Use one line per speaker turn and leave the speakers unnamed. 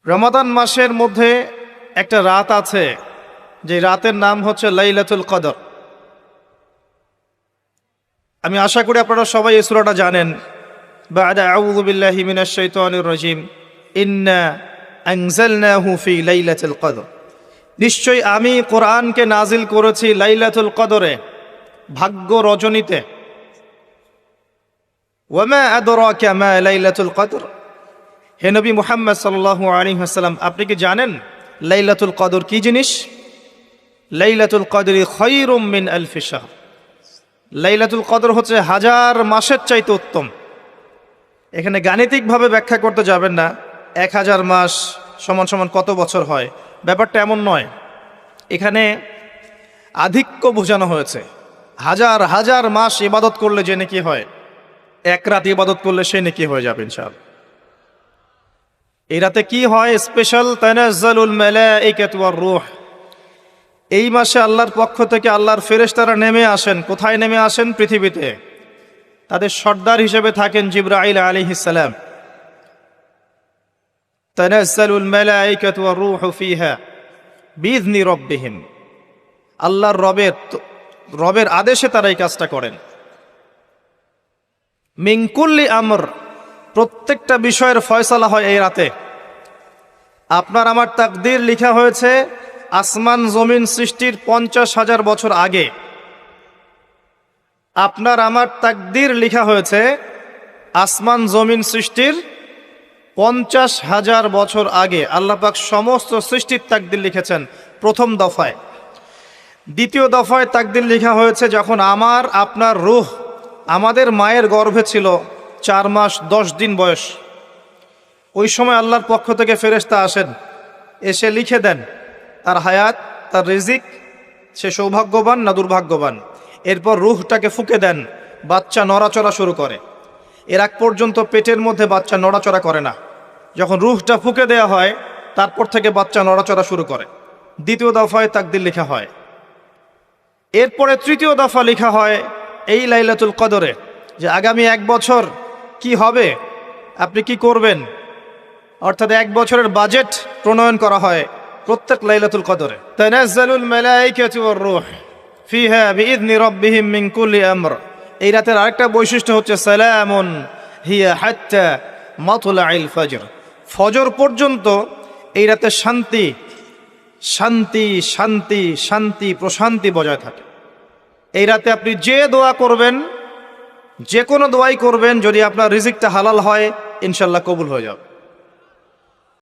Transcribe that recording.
রমাদান মাসের মধ্যে একটা রাত আছে, যে রাতের নাম হচ্ছে লাইলাতুল কদর। আমি আশা করি আপনারা সবাই এই সূরাটা জানেন। বা'দা আউযু বিল্লাহি মিনাশ শাইতানির রাজিম, ইন্না আনজালনাহু ফি লাইলাতুল কদর। নিশ্চয়ই আমি কোরআনকে নাজিল করেছি লাইলাতুল কদরে, ভাগ্য রজনীতে। ওয়া মা আদরাকা মা লাইলাতুল কদর। হে নবী মুহাম্মদ সাল্লাল্লাহু আলাইহি ওয়াসাল্লাম, আপনি কি জানেন লাইলাতুল কদর কি জিনিস? লাইলাতুল কদরি খায়রুম মিন আলফি শাহর। লাইলাতুল কদর হচ্ছে হাজার মাসের চাইতে উত্তম। এখানে গাণিতিকভাবে ব্যাখ্যা করতে যাবেন না, 1000 মাস সমান সমান কত বছর হয়, ব্যাপারটা এমন নয়। এখানে আধিক্য বোঝানো হয়েছে। হাজার হাজার মাস ইবাদত করলে যে নেকি হয়, এক রাত ইবাদত করলে সে নেকি হয়ে যাবে ইনশাআল্লাহ। এই রাতে কি হয়? স্পেশাল তানাজ্জালুল মালাইকাতু ওয়ার রূহ। এই মাসে আল্লাহর পক্ষ থেকে আল্লাহর ফেরেশতারা নেমে আসেন। কোথায় নেমে আসেন? পৃথিবীতে। তাদের সর্দার হিসেবে থাকেন জিবরাইল আলাইহিস সালাম। তানাজ্জালুল মালাইকাতু ওয়ার রূহু ফিহা বিইذনি রাব্বিহিম। আল্লাহর রবের আদেশে তারা এই কাজটা করেন। মিন কুল্লি আমর, প্রত্যেকটা বিষয়ের ফয়সালা হয় এই রাতে। আপনার আমার তাকদীর লেখা হয়েছে আসমান জমিন সৃষ্টির 50,000 বছর আগে। আপনার আমার তাকদীর লেখা হয়েছে আসমান জমিন সৃষ্টির 50,000 বছর আগে। আল্লাহ পাক সমস্ত সৃষ্টির তাকদীর লিখেছেন প্রথম দফায়। দ্বিতীয় দফায় তাকদীর লেখা হয়েছে যখন আমার আপনার রূহ আমাদের মায়ের গর্ভে ছিল 4 মাস 10 দিন বয়স। ওই সময় আল্লাহর পক্ষ থেকে ফেরেশতা আসেন, এসে লিখে দেন তার হায়াত, তার রিজিক, সে সৌভাগ্যবান না দুর্ভাগ্যবান। এরপর রূহটাকে ফুঁকে দেন, বাচ্চা নড়াচড়া শুরু করে। এর আগ পর্যন্ত পেটের মধ্যে বাচ্চা নড়াচড়া করে না। যখন রূহটা ফুঁকে দেওয়া হয়, তারপর থেকে বাচ্চা নড়াচড়া শুরু করে। দ্বিতীয় দফায় তাকদীর লেখা হয়। এরপরে তৃতীয় দফা লেখা হয় এই লাইলাতুল কদরে, যে আগামী 1 বছর কি হবে, আপনি কি করবেন, অর্থাৎ 1 বছরের বাজেট প্রণয়ন করা হয় প্রত্যেক লাইলাতুল কদরে। তানাজ্জালুল মালাইকাতু ওয়ার রূহ ফিহা বিইذনি রাব্বিহিম মিন কুল্লি আমর। এই রাতের আরেকটা বৈশিষ্ট্য হচ্ছে সালামুন হিয়া হাত্তা মাতলাইল ফজর। ফজর পর্যন্ত এই রাতে শান্তি শান্তি শান্তি শান্তি প্রশান্তি বজায় থাকে। এই রাতে আপনি যে দোয়া করবেন, যে কোনো দোয়াই করবেন, যদি আপনার রিজিকটা হালাল হয় ইনশাআল্লাহ কবুল হয়ে যাবে।